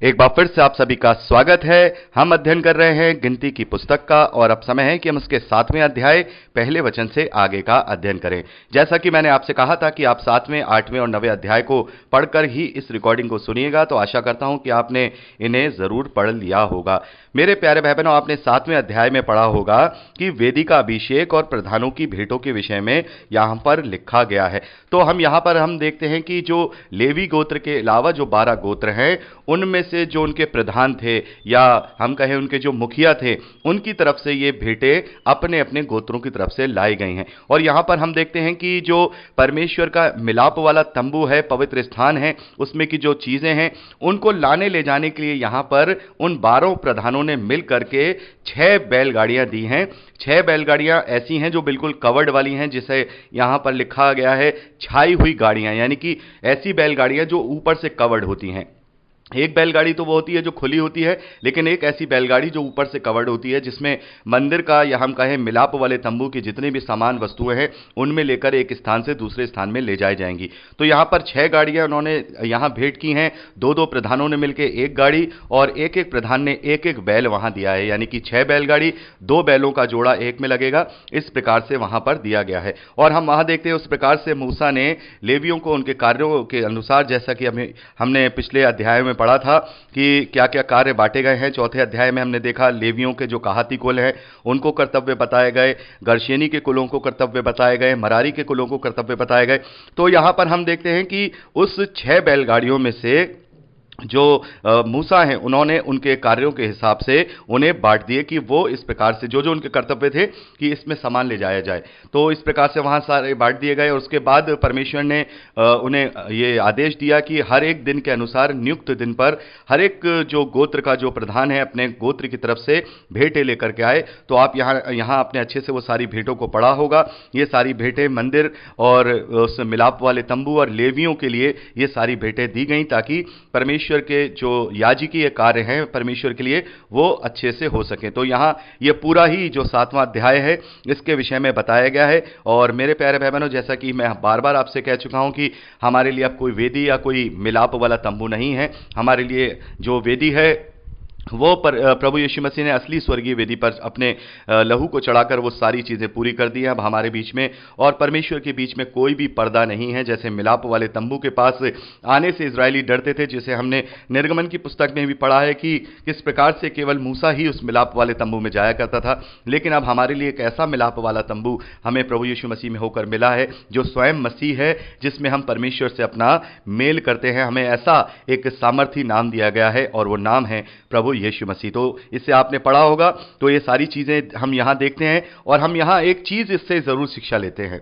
एक बार फिर से आप सभी का स्वागत है। हम अध्ययन कर रहे हैं गिनती की पुस्तक का और अब समय है कि हम उसके 7वें अध्याय पहले वचन से आगे का अध्ययन करें। जैसा कि मैंने आपसे कहा था कि आप 7वें, 8वें और 9वें अध्याय को पढ़कर ही इस रिकॉर्डिंग को सुनिएगा, तो आशा करता हूं कि आपने इन्हें जरूर पढ़ लिया होगा। मेरे प्यारे भाई बहनों, आपने 7वें अध्याय में पढ़ा होगा कि वेदी का अभिषेक और प्रधानों की भेंटों के विषय में यहां पर लिखा गया है। तो हम यहां पर देखते हैं कि जो लेवी गोत्र के अलावा जो 12 गोत्र हैं, उनमें से जो उनके प्रधान थे या हम कहें उनके जो मुखिया थे, उनकी तरफ से ये भेंटें अपने अपने गोत्रों की तरफ से लाई गई हैं। और यहां पर हम देखते हैं कि जो परमेश्वर का मिलाप वाला तंबू है, पवित्र स्थान है, उसमें की जो चीजें हैं उनको लाने ले जाने के लिए यहां पर उन 12 प्रधानों ने मिल करके 6 बैलगाड़ियां दी हैं। 6 बैलगाड़ियां ऐसी हैं जो बिल्कुल कवर्ड वाली हैं, जिसे यहां पर लिखा गया है छाई हुई गाड़ियां, यानी कि ऐसी बैलगाड़ियां जो ऊपर से कवर्ड होती हैं। एक बैलगाड़ी तो वो होती है जो खुली होती है, लेकिन एक ऐसी बैलगाड़ी जो ऊपर से कवर्ड होती है, जिसमें मंदिर का या हम कहें मिलाप वाले तंबू की जितनी भी सामान वस्तुएं हैं उनमें लेकर एक स्थान से दूसरे स्थान में ले जाई जाएंगी। तो यहां पर 6 गाड़ियां उन्होंने यहां भेंट की हैं। दो दो प्रधानों ने मिलकर एक गाड़ी और एक एक प्रधान ने एक एक बैल वहां दिया है, यानी कि 6 बैलगाड़ी, 2 बैलों का जोड़ा एक में लगेगा, इस प्रकार से वहां पर दिया गया है। और हम वहां देखते हैं उस प्रकार से मूसा ने लेवियों को उनके कार्यों के अनुसार, जैसा कि हमने पिछले अध्याय में पढ़ा था कि क्या क्या कार्य बांटे गए हैं। चौथे अध्याय में हमने देखा लेवियों के जो कहाती कुल हैं उनको कर्तव्य बताए गए, गर्शेनी के कुलों को कर्तव्य बताए गए, मरारी के कुलों को कर्तव्य बताए गए। तो यहां पर हम देखते हैं कि उस 6 बैलगाड़ियों में से जो मूसा हैं उन्होंने उनके कार्यों के हिसाब से उन्हें बांट दिए कि वो इस प्रकार से जो जो उनके कर्तव्य थे कि इसमें सामान ले जाया जाए, तो इस प्रकार से वहां सारे बांट दिए गए। और उसके बाद परमेश्वर ने उन्हें ये आदेश दिया कि हर एक दिन के अनुसार नियुक्त दिन पर हर एक जो गोत्र का जो प्रधान है अपने गोत्र की तरफ से भेंटें लेकर के आए। तो आप यहाँ आपने अच्छे से वो सारी भेंटों को पढ़ा होगा। ये सारी भेंटें मंदिर और उस मिलाप वाले तंबू और लेवियों के लिए ये सारी भेंटें दी गई, ताकि परमेश्वर के जो याजकीय कार्य हैं परमेश्वर के लिए वो अच्छे से हो सके। तो यहां ये पूरा ही जो 7वां अध्याय है इसके विषय में बताया गया है। और मेरे प्यारे भाई बहनों, जैसा कि मैं बार बार आपसे कह चुका हूं कि हमारे लिए अब कोई वेदी या कोई मिलाप वाला तंबू नहीं है। हमारे लिए जो वेदी है वो प्रभु यीशु मसीह ने असली स्वर्गीय वेदी पर अपने लहू को चढ़ाकर वो सारी चीज़ें पूरी कर दी हैं अब हमारे बीच में। और परमेश्वर के बीच में कोई भी पर्दा नहीं है। जैसे मिलाप वाले तंबू के पास आने से इजरायली डरते थे, जिसे हमने निर्गमन की पुस्तक में भी पढ़ा है कि किस प्रकार से केवल मूसा ही उस मिलाप वाले तंबू में जाया करता था। लेकिन अब हमारे लिए एक ऐसा मिलाप वाला तंबू हमें प्रभु यीशु मसीह में होकर मिला है, जो स्वयं मसीह है, जिसमें हम परमेश्वर से अपना मेल करते हैं। हमें ऐसा एक सामर्थी नाम दिया गया है और वो नाम है प्रभु यीशु मसीह। तो इससे आपने पढ़ा होगा। तो ये सारी चीजें हम यहां देखते हैं और हम यहां एक चीज इससे जरूर शिक्षा लेते हैं,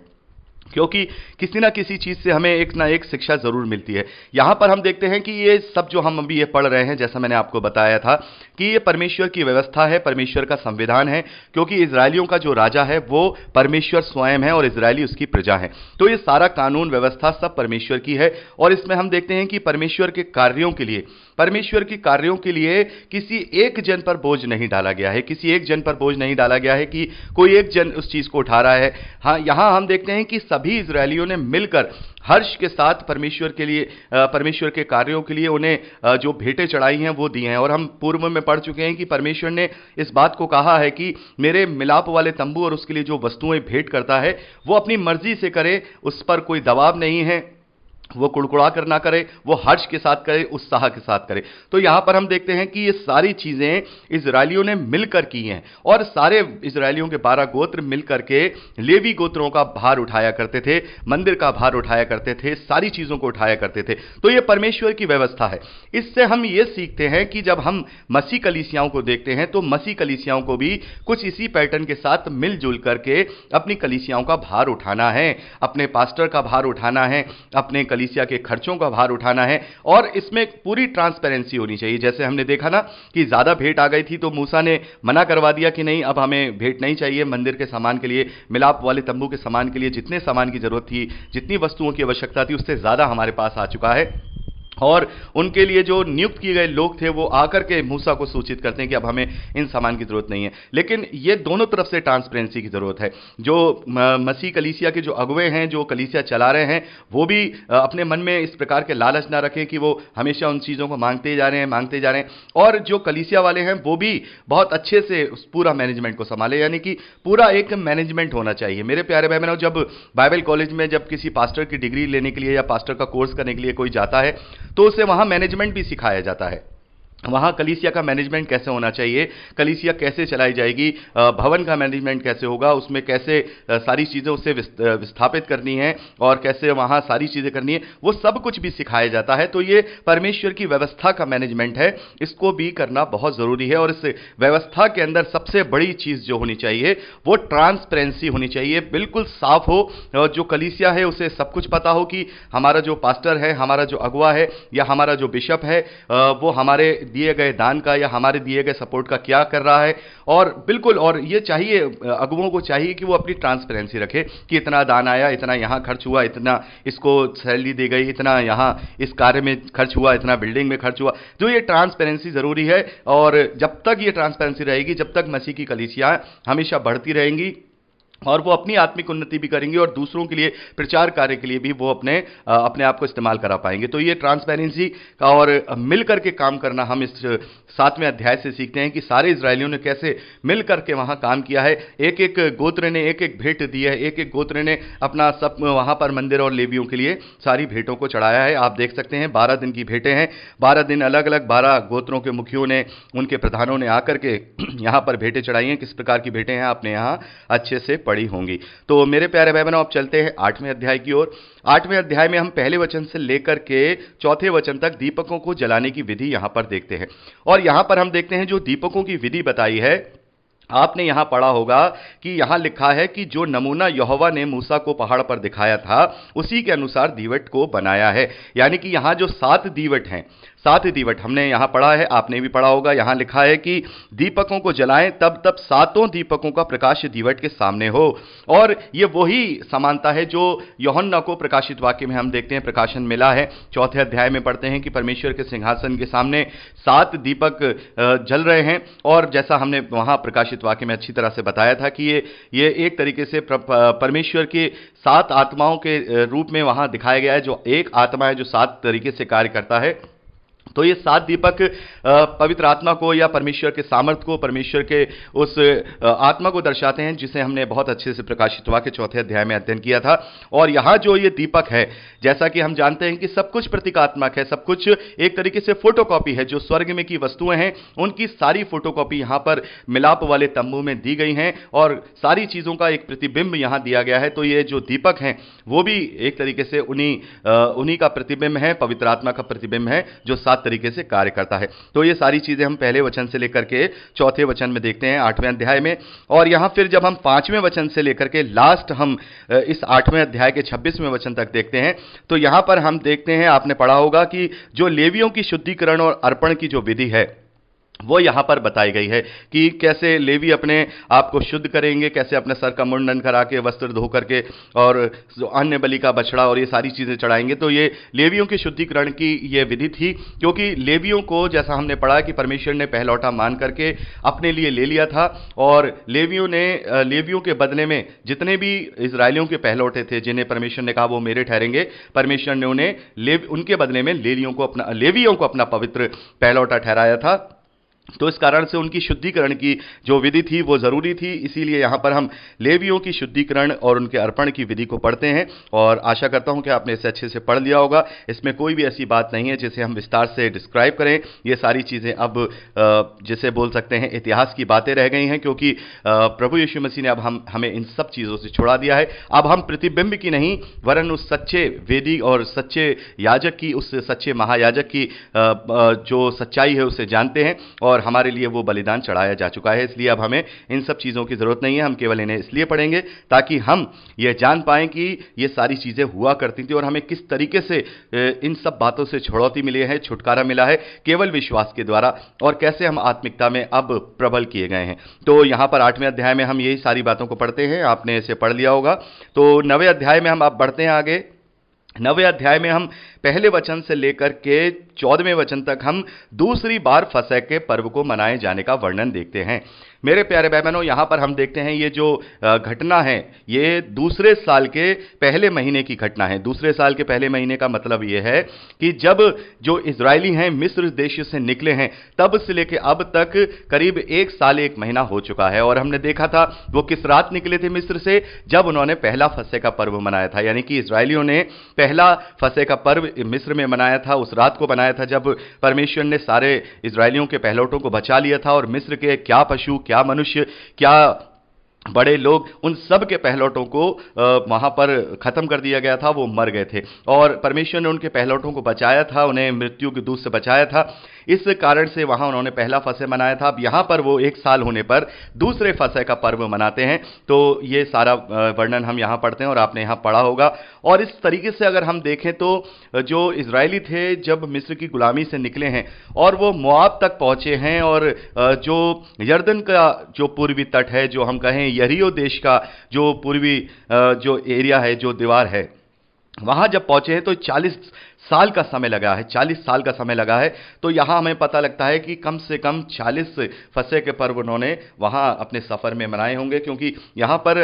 क्योंकि किसी ना किसी चीज से हमें एक ना एक शिक्षा जरूर मिलती है। यहां पर हम देखते हैं कि ये सब जो हम अभी ये पढ़ रहे हैं, जैसा मैंने आपको बताया था कि ये परमेश्वर की व्यवस्था है, परमेश्वर का संविधान है, क्योंकि इजरायलियों का जो राजा है वो परमेश्वर स्वयं है और इजरायली उसकी प्रजा है। तो ये सारा कानून व्यवस्था सब परमेश्वर की है। और इसमें हम देखते हैं कि परमेश्वर के कार्यों के लिए किसी एक जन पर बोझ नहीं डाला गया है, किसी एक जन पर बोझ नहीं डाला गया है कि कोई एक जन उस चीज को उठा रहा है। हाँ, यहां हम देखते हैं कि सभी इजरायलियों ने मिलकर हर्ष के साथ परमेश्वर के लिए, परमेश्वर के कार्यों के लिए उन्हें जो भेंटें चढ़ाई हैं वो दी हैं। और हम पूर्व में पढ़ चुके हैं कि परमेश्वर ने इस बात को कहा है कि मेरे मिलाप वाले तंबू और उसके लिए जो वस्तुएं भेंट करता है वो अपनी मर्जी से करे, उस पर कोई दबाव नहीं है, वो कुड़कुड़ा कर ना करे, वो हर्ष के साथ करे, उत्साह के साथ करे। तो यहां पर हम देखते हैं कि ये सारी चीजें इजरायलियों ने मिलकर की हैं और सारे इजरायलियों के 12 गोत्र मिलकर के लेवी गोत्रों का भार उठाया करते थे, मंदिर का भार उठाया करते थे, सारी चीजों को उठाया करते थे। तो ये परमेश्वर की व्यवस्था है। इससे हम ये सीखते हैं कि जब हम मसीह कलीसियाओं को देखते हैं तो मसीह कलीसियाओं को भी कुछ इसी पैटर्न के साथ मिलजुल करके अपनी कलीसियाओं का भार उठाना है, अपने पास्टर का भार उठाना है, अपने कलीसिया के खर्चों का भार उठाना है। और इसमें पूरी ट्रांसपेरेंसी होनी चाहिए। जैसे हमने देखा ना कि ज्यादा भेंट आ गई थी तो मूसा ने मना करवा दिया कि नहीं, अब हमें भेंट नहीं चाहिए। मंदिर के सामान के लिए, मिलाप वाले तंबू के सामान के लिए जितने सामान की जरूरत थी, जितनी वस्तुओं की आवश्यकता थी, उससे ज्यादा हमारे पास आ चुका है। और उनके लिए जो नियुक्त किए गए लोग थे वो आकर के मूसा को सूचित करते हैं कि अब हमें इन सामान की जरूरत नहीं है। लेकिन ये दोनों तरफ से ट्रांसपेरेंसी की जरूरत है। जो मसीह कलीसिया के जो अगुवे हैं, जो कलीसिया चला रहे हैं, वो भी अपने मन में इस प्रकार के लालच ना रखें कि वो हमेशा उन चीज़ों को मांगते जा रहे हैं, मांगते जा रहे हैं। और जो कलीसिया वाले हैं वो भी बहुत अच्छे से उस पूरा मैनेजमेंट को संभाले, यानी कि पूरा एक मैनेजमेंट होना चाहिए। मेरे प्यारे भाई बहनों, जब बाइबल कॉलेज में जब किसी पास्टर की डिग्री लेने के लिए या पास्टर का कोर्स करने के लिए कोई जाता है तो उसे वहां मैनेजमेंट भी सिखाया जाता है। वहां कलीसिया का मैनेजमेंट कैसे होना चाहिए, कलीसिया कैसे चलाई जाएगी, भवन का मैनेजमेंट कैसे होगा, उसमें कैसे सारी चीज़ें उसे विस्थापित करनी है और कैसे वहां सारी चीज़ें करनी है, वो सब कुछ भी सिखाया जाता है। तो ये परमेश्वर की व्यवस्था का मैनेजमेंट है, इसको भी करना बहुत ज़रूरी है। और इस व्यवस्था के अंदर सबसे बड़ी चीज़ जो होनी चाहिए वो ट्रांसपेरेंसी होनी चाहिए, बिल्कुल साफ हो। जो कलीसिया है उसे सब कुछ पता हो कि हमारा जो पास्टर है, हमारा जो अगुवा है या हमारा जो बिशप है, वो हमारे दिए गए दान का या हमारे दिए गए सपोर्ट का क्या कर रहा है। और बिल्कुल, और ये चाहिए, अगुवों को चाहिए कि वो अपनी ट्रांसपेरेंसी रखे कि इतना दान आया, इतना यहां खर्च हुआ, इतना इसको सैलरी दी गई, इतना यहां इस कार्य में खर्च हुआ, इतना बिल्डिंग में खर्च हुआ। जो ये ट्रांसपेरेंसी जरूरी है। और जब तक ये ट्रांसपेरेंसी रहेगी, जब तक मसीह की कलीसियां हमेशा बढ़ती रहेंगी और वो अपनी आत्मिक उन्नति भी करेंगी और दूसरों के लिए प्रचार कार्य के लिए भी वो अपने आप को इस्तेमाल करा पाएंगे। तो ये ट्रांसपेरेंसी का और मिल करके काम करना हम इस 7वें अध्याय से सीखते हैं कि सारे इजरायलियों ने कैसे मिल करके वहां काम किया है। एक एक गोत्र ने एक एक भेंट दी है, एक एक गोत्र ने अपना सब वहां पर मंदिर और लेवियों के लिए सारी भेंटों को चढ़ाया है। आप देख सकते हैं 12 दिन की भेंटें हैं, 12 दिन अलग अलग 12 गोत्रों के मुखियों ने, उनके प्रधानों ने आकर के यहां पर भेंटें चढ़ाई हैं। किस प्रकार की भेंटें हैं आपने यहां अच्छे से पड़ी होंगी। तो मेरे प्यारे भाई बहनों, अब चलते हैं 8वें अध्याय की ओर। 8वें अध्याय में हम पहले वचन से लेकर के 4थे वचन तक दीपकों को जलाने की विधि यहां पर देखते हैं। और यहां पर हम देखते हैं जो दीपकों की विधि बताई है, आपने यहां पढ़ा होगा कि यहां लिखा है कि जो नमूना यहोवा ने मूसा को पहाड़ पर दिखाया था उसी के अनुसार दीवट को बनाया है। यानी कि यहां जो 7 दीवट हैं, 7 दीवट हमने यहां पढ़ा है, आपने भी पढ़ा होगा। यहां लिखा है कि दीपकों को जलाएं, तब तब 7 दीपकों का प्रकाश दीवट के सामने हो। और ये वही समानता है जो यूहन्ना को प्रकाशित वाक्य में हम देखते हैं, प्रकाशन मिला है। 4थे अध्याय में पढ़ते हैं कि परमेश्वर के सिंहासन के सामने 7 दीपक जल रहे हैं। और जैसा हमने वहां प्रकाशित वाक्य में अच्छी तरह से बताया था कि ये एक तरीके से परमेश्वर के 7 आत्माओं के रूप में वहां दिखाया गया है, जो एक आत्मा है जो 7 तरीके से कार्य करता है। तो ये 7 दीपक पवित्र आत्मा को या परमेश्वर के सामर्थ्य को, परमेश्वर के उस आत्मा को दर्शाते हैं जिसे हमने बहुत अच्छे से प्रकाशित वाक्य 4थे अध्याय में अध्ययन किया था। और यहाँ जो ये दीपक है, जैसा कि हम जानते हैं कि सब कुछ प्रतीकात्मक है, सब कुछ एक तरीके से फोटोकॉपी है। जो स्वर्ग में की वस्तुएं हैं उनकी सारी फोटोकॉपी यहाँ पर मिलाप वाले तंबू में दी गई हैं और सारी चीज़ों का एक प्रतिबिंब यहाँ दिया गया है। तो ये जो दीपक हैं वो भी एक तरीके से उन्हीं का प्रतिबिंब है, पवित्र आत्मा का प्रतिबिंब है जो 7 तरीके से कार्य करता है। तो ये सारी चीजें हम पहले वचन से लेकर के 4थे वचन में देखते हैं 8वें अध्याय में। और यहां फिर जब हम 5वें वचन से लेकर के लास्ट हम इस 8वें अध्याय के 26वें वचन तक देखते हैं, तो यहां पर हम देखते हैं, आपने पढ़ा होगा कि जो लेवियों की शुद्धिकरण और अर्पण की जो विधि है वो यहां पर बताई गई है कि कैसे लेवी अपने आप को शुद्ध करेंगे, कैसे अपने सर का मुंडन करा के, वस्त्र धो करके और अन्य बलि का बछड़ा और ये सारी चीजें चढ़ाएंगे। तो ये लेवियों के शुद्धिकरण की ये विधि थी, क्योंकि लेवियों को, जैसा हमने पढ़ा कि परमेश्वर ने पहलौठा मान करके अपने लिए ले लिया था। और लेवियों के बदले में जितने भी इजरायलियों के पहलौठे थे जिन्हें परमेश्वर ने कहा वो मेरे ठहरेंगे, परमेश्वर ने उन्हें उनके बदले में लेवियों को अपना पवित्र पहलौठा ठहराया था। तो इस कारण से उनकी शुद्धिकरण की जो विधि थी वो जरूरी थी। इसीलिए यहां पर हम लेवियों की शुद्धिकरण और उनके अर्पण की विधि को पढ़ते हैं। और आशा करता हूं कि आपने इसे अच्छे से पढ़ लिया होगा। इसमें कोई भी ऐसी बात नहीं है जिसे हम विस्तार से डिस्क्राइब करें। ये सारी चीजें अब जिसे बोल सकते हैं इतिहास की बातें रह गई हैं, क्योंकि प्रभु यीशु मसीह ने अब हमें इन सब चीजों से छुड़ा दिया है। अब हम प्रतिबिंब की नहीं वरन उस सच्चे वेदी और सच्चे याजक की, उस सच्चे महायाजक की जो सच्चाई है उसे जानते हैं और हमारे लिए वो बलिदान चढ़ाया जा चुका है। इसलिए अब हमें इन सब चीज़ों की ज़रूरत नहीं है। हम केवल इन्हें इसलिए पढ़ेंगे ताकि हम ये जान पाएं कि ये सारी चीज़ें हुआ करती थी और हमें किस तरीके से इन सब बातों से छुड़ौती मिली है, छुटकारा मिला है केवल विश्वास के द्वारा, और कैसे हम आत्मिकता में अब प्रबल किए गए हैं। तो यहाँ पर 8वें अध्याय में हम यही सारी बातों को पढ़ते हैं। आपने इसे पढ़ लिया होगा। तो 9वें अध्याय में हम अब बढ़ते हैं आगे। 9वें अध्याय में हम पहले वचन से लेकर के 14वें वचन तक हम दूसरी बार फसह के पर्व को मनाए जाने का वर्णन देखते हैं। मेरे प्यारे भाई बहनों, यहां पर हम देखते हैं ये जो घटना है ये दूसरे साल के पहले महीने की घटना है। दूसरे साल के पहले महीने का मतलब ये है कि जब जो इजरायली हैं मिस्र देश से निकले हैं तब से लेकर अब तक करीब 1 साल 1 महीना हो चुका है। और हमने देखा था वो किस रात निकले थे मिस्र से, जब उन्होंने पहला फसह का पर्व मनाया था। यानी कि इजरायलियों ने पहला फसह का पर्व मिस्र में मनाया था, उस रात को मनाया था जब परमेश्वर ने सारे इजरायलियों के पहलौठों को बचा लिया था और मिस्र के क्या पशु, क्या मनुष्य, क्या बड़े लोग, उन सब के पहलौठों को वहां पर खत्म कर दिया गया था, वो मर गए थे। और परमेश्वर ने उनके पहलौठों को बचाया था, उन्हें मृत्यु के दूत से बचाया था। इस कारण से वहां उन्होंने पहला फसह मनाया था। अब यहां पर वो 1 साल होने पर दूसरे फसह का पर्व मनाते हैं। तो ये सारा वर्णन हम यहां पढ़ते हैं और आपने यहां पढ़ा होगा। और इस तरीके से अगर हम देखें तो जो इजरायली थे जब मिस्र की गुलामी से निकले हैं और वो मोआब तक पहुंचे हैं और जो यरदन का जो पूर्वी तट है, जो हम कहें यरीहो देश का जो पूर्वी जो एरिया है, जो दीवार है, वहां जब पहुंचे हैं तो 40 साल का समय लगा है, 40 साल का समय लगा है। तो यहां हमें पता लगता है कि कम से कम 40 फसह के पर्व उन्होंने वहां अपने सफर में मनाए होंगे, क्योंकि यहां पर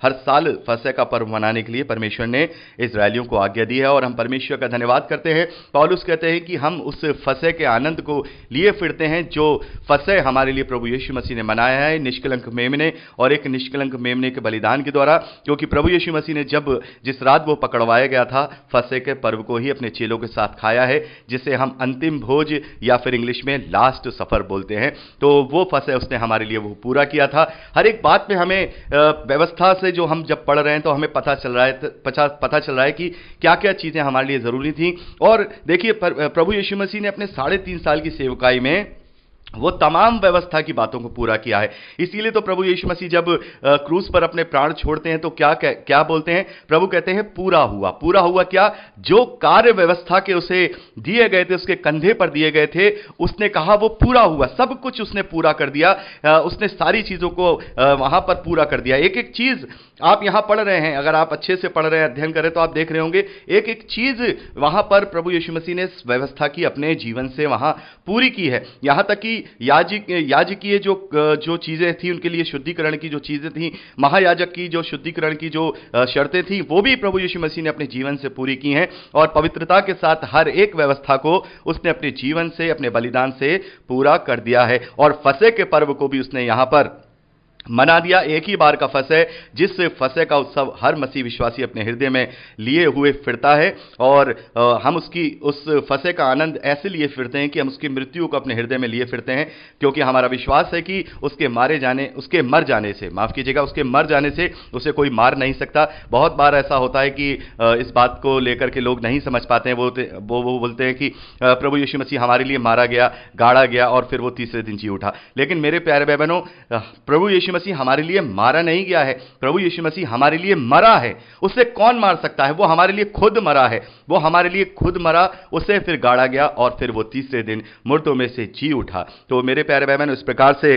हर साल फसह का पर्व मनाने के लिए परमेश्वर ने इजरायलियों को आज्ञा दी है। और हम परमेश्वर का धन्यवाद करते हैं। पौलुस कहते हैं कि हम उस फसह के आनंद को लिए फिरते हैं जो फसह हमारे लिए प्रभु यीशु मसीह ने मनाया है, निष्कलंक मेमने और एक निष्कलंक मेमने के बलिदान के द्वारा। क्योंकि प्रभु यीशु मसीह ने जब जिस रात वो पकड़वाया गया था, फसह के पर्व को ही अपने चेलों के साथ खाया है, जिसे हम अंतिम भोज या फिर इंग्लिश में लास्ट सफर बोलते हैं। तो वो फसह उसने हमारे लिए वो पूरा किया था। हर एक बात पे हमें व्यवस्था से जो हम जब पढ़ रहे हैं तो हमें पता चल रहा है कि क्या क्या चीजें हमारे लिए जरूरी थी। और देखिए प्रभु यीशु मसीह ने अपने 3.5 साल की सेवकाई में वो तमाम व्यवस्था की बातों को पूरा किया है। इसीलिए तो प्रभु यीशु मसीह जब क्रूस पर अपने प्राण छोड़ते हैं तो क्या बोलते हैं? प्रभु कहते हैं पूरा हुआ। पूरा हुआ क्या? जो कार्य व्यवस्था के उसे दिए गए थे, उसके कंधे पर दिए गए थे, उसने कहा वो पूरा हुआ। सब कुछ उसने पूरा कर दिया। उसने सारी चीजों को वहां पर पूरा कर दिया। एक एक चीज आप यहां पढ़ रहे हैं, अगर आप अच्छे से पढ़ रहे हैं, अध्ययन करें तो आप देख रहे होंगे एक एक चीज वहां पर प्रभु यीशु मसीह ने इस व्यवस्था की अपने जीवन से वहां पूरी की है। यहां तक कि याजकीय जो चीजें थी, उनके लिए शुद्धिकरण की जो चीजें थी, महायाजक की जो शुद्धिकरण की जो शर्तें थी, वो भी प्रभु यीशु मसीह ने अपने जीवन से पूरी की हैं। और पवित्रता के साथ हर एक व्यवस्था को उसने अपने जीवन से, अपने बलिदान से पूरा कर दिया है। और फसह के पर्व को भी उसने यहां पर मना दिया। एक ही बार का फसह, जिस फसह का उत्सव हर मसीह विश्वासी अपने हृदय में लिए हुए फिरता है। और हम उस फसह का आनंद ऐसे लिए फिरते हैं कि हम उसकी मृत्यु को अपने हृदय में लिए फिरते हैं, क्योंकि हमारा विश्वास है कि उसके मर जाने से उसे कोई मार नहीं सकता। बहुत बार ऐसा होता है कि इस बात को लेकर के लोग नहीं समझ पाते हैं। वो बोलते हैं कि प्रभु यीशु मसीह हमारे लिए मारा गया, गाड़ा गया और फिर वो तीसरे दिन जी उठा। लेकिन मेरे प्यारे भाई बहनों, प्रभु यीशु मसीह हमारे लिए मारा नहीं गया है, प्रभु यीशु मसीह हमारे लिए मरा है। उसे कौन मार सकता है? वो हमारे लिए खुद मरा है। वो हमारे लिए खुद मरा, उसे फिर गाड़ा गया और फिर वो तीसरे दिन मुर्दों में से जी उठा। तो मेरे प्यारे भाई बहनों, इस प्रकार से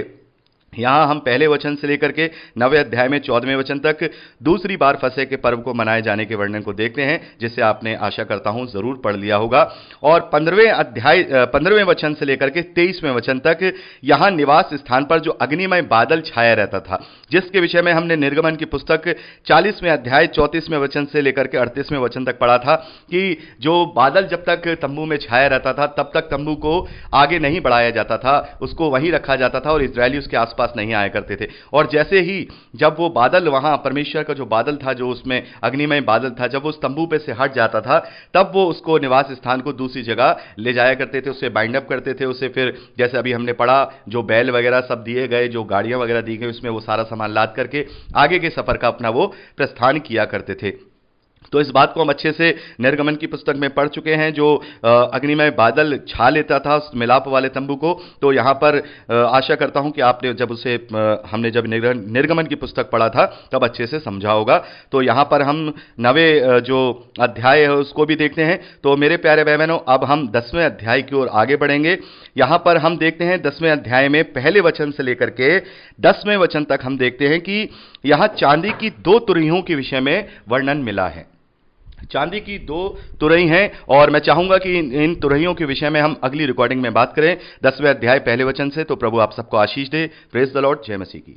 यहां हम पहले वचन से लेकर के 9वें अध्याय में 14वें वचन तक दूसरी बार फसह के पर्व को मनाए जाने के वर्णन को देखते हैं, जिसे आपने आशा करता हूं जरूर पढ़ लिया होगा। और 15वें वचन से लेकर के 23वें वचन तक यहां निवास स्थान पर जो अग्निमय बादल छाया रहता था, जिसके विषय में हमने निर्गमन की पुस्तक 40वें अध्याय 34वें वचन से लेकर के 38वें वचन तक पढ़ा था कि जो बादल जब तक तंबू में छाया रहता था तब तक तंबू को आगे नहीं बढ़ाया जाता था, उसको वहीं रखा जाता था और इजरायली उसके आसपास नहीं आया करते थे। और जैसे ही जब वो बादल, वहां परमेश्वर का जो बादल था, जो उसमें अग्निमय बादल था, जब वो उस तंबू पे से हट जाता था तब वो उसको निवास स्थान को दूसरी जगह ले जाया करते थे, उसे बाइंड अप करते थे। उसे फिर जैसे अभी हमने पढ़ा, जो बैल वगैरह सब दिए गए, जो गाड़ियां वगैरह दी गई, उसमें वो सारा सामान लाद करके आगे के सफर का अपना वो प्रस्थान किया करते थे। तो इस बात को हम अच्छे से निर्गमन की पुस्तक में पढ़ चुके हैं। जो अग्निमय बादल छा लेता था उस मिलाप वाले तंबू को, तो यहाँ पर आशा करता हूं कि आपने हमने जब निर्गमन की पुस्तक पढ़ा था तब अच्छे से समझा होगा। तो यहाँ पर हम 9वें जो अध्याय है उसको भी देखते हैं। तो मेरे प्यारे भाई बहनों, अब हम 10वें अध्याय की ओर आगे बढ़ेंगे। यहाँ पर हम देखते हैं 10वें अध्याय में पहले वचन से लेकर के 10वें वचन तक हम देखते हैं कि यहाँ चांदी की 2 तुरहियों के विषय में वर्णन मिला है। चांदी की 2 तुरही हैं और मैं चाहूंगा कि इन तुरहियों के विषय में हम अगली रिकॉर्डिंग में बात करें 10वें अध्याय पहले वचन से। तो प्रभु आप सबको आशीष दे। Praise the Lord. जय मसीह की।